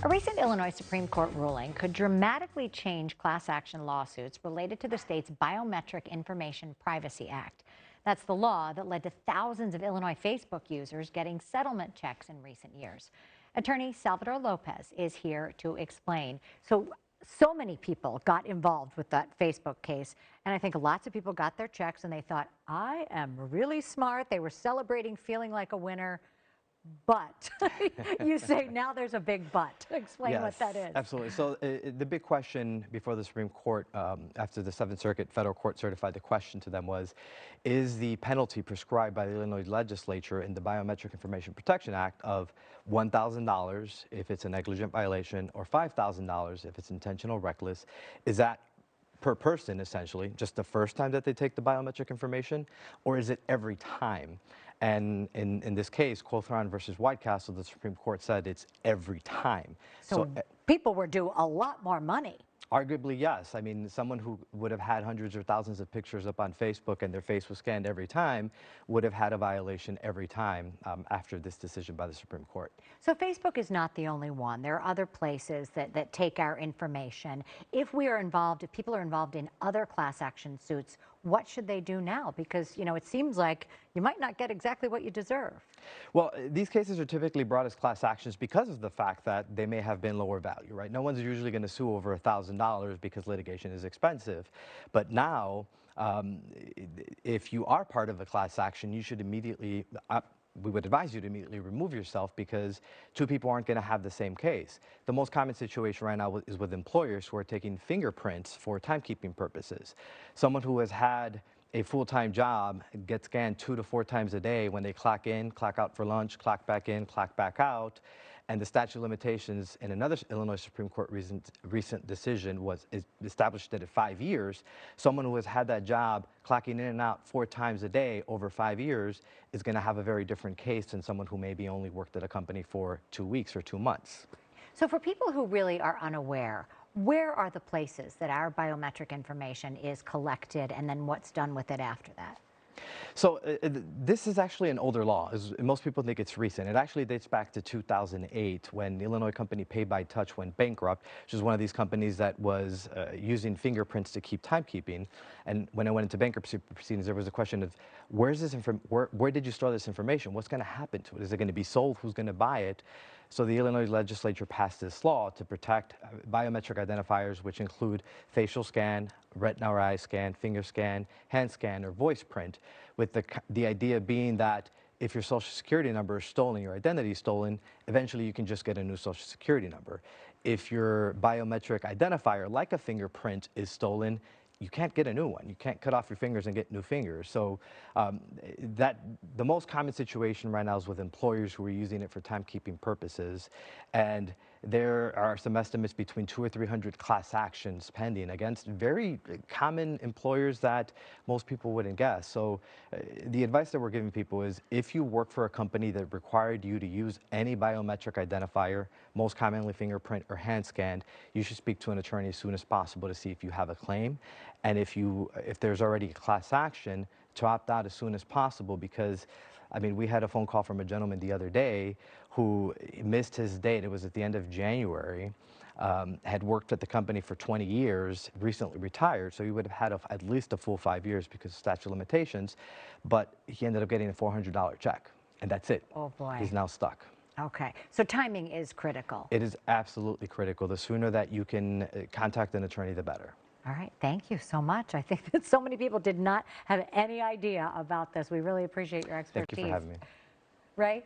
A recent Illinois Supreme Court ruling could dramatically change class action lawsuits related to the state's Biometric Information Privacy Act. That's the law that led to thousands of Illinois Facebook users getting settlement checks in recent years. Attorney Salvador Lopez is here to explain. So many people got involved with that Facebook case, and I think lots of people got their checks and they thought, I am really smart. They were celebrating feeling like a winner. But you say now there's a big but. Explain what that Yes, is. absolutely. So the big question before the Supreme Court, after the Seventh Circuit federal court certified the question to them was, is the penalty prescribed by the Illinois legislature in the Biometric Information Protection Act of $1,000 if it's a negligent violation or $5,000 if it's intentional or reckless, is that per person, essentially, just the first time that they take the biometric information, or is it every time? And in this case, Cothran versus White Castle, the Supreme Court said it's every time. So people were due a lot more money. Arguably, yes. I mean, someone who would have had hundreds or thousands of pictures up on Facebook and their face was scanned every time would have had a violation every time after this decision by the Supreme Court. So Facebook is not the only one. There are other places that take our information. If we are involved, if people are involved in other class action suits, what should they do now? Because, you know, it seems like you might not get exactly what you deserve. Well, these cases are typically brought as class actions because of the fact that they may have been lower value, right? No one's usually going to sue over $1,000 because litigation is expensive. But now, if you are part of a class action, you should immediately, we would advise you to immediately remove yourself because two people aren't going to have the same case. The most common situation right now is with employers who are taking fingerprints for timekeeping purposes. Someone who has had a full-time job gets scanned 2 to 4 times a day when they clock in, clock out for lunch, clock back in, clock back out. And the statute of limitations in another Illinois Supreme Court recent decision is established that at 5 years, someone who has had that job clocking in and out 4 times a day over 5 years is going to have a very different case than someone who maybe only worked at a company for 2 weeks or 2 months. So for people who really are unaware, where are the places that our biometric information is collected and then what's done with it after that? So this is actually an older law. Most people think it's recent. It actually dates back to 2008 when the Illinois company PayByTouch went bankrupt, which is one of these companies that was using fingerprints to keep timekeeping. And when it went into bankruptcy proceedings, there was a question of where did you store this information? What's going to happen to it? Is it going to be sold? Who's going to buy it? So the Illinois legislature passed this law to protect biometric identifiers, which include facial scan, retina or eye scan, finger scan, hand scan, or voice print, with the idea being that if your social security number is stolen, your identity is stolen, eventually you can just get a new social security number. If your biometric identifier, like a fingerprint, is stolen, you can't get a new one. You can't cut off your fingers and get new fingers. So the most common situation right now is with employers who are using it for timekeeping purposes. And there are some estimates between 200 or 300 class actions pending against very common employers that most people wouldn't guess. So the advice that we're giving people is if you work for a company that required you to use any biometric identifier, most commonly fingerprint or hand scanned, you should speak to an attorney as soon as possible to see if you have a claim. And if there's already a class action, to opt out as soon as possible because, I mean, we had a phone call from a gentleman the other day who missed his date. It was at the end of January, had worked at the company for 20 years, recently retired, so he would have had at least a full 5 years because of statute of limitations, but he ended up getting a $400 check, and that's it. Oh, boy. He's now stuck. Okay, so timing is critical. It is absolutely critical. The sooner that you can contact an attorney, the better. All right, thank you so much. I think that so many people did not have any idea about this. We really appreciate your expertise. Thank you for having me. Ray?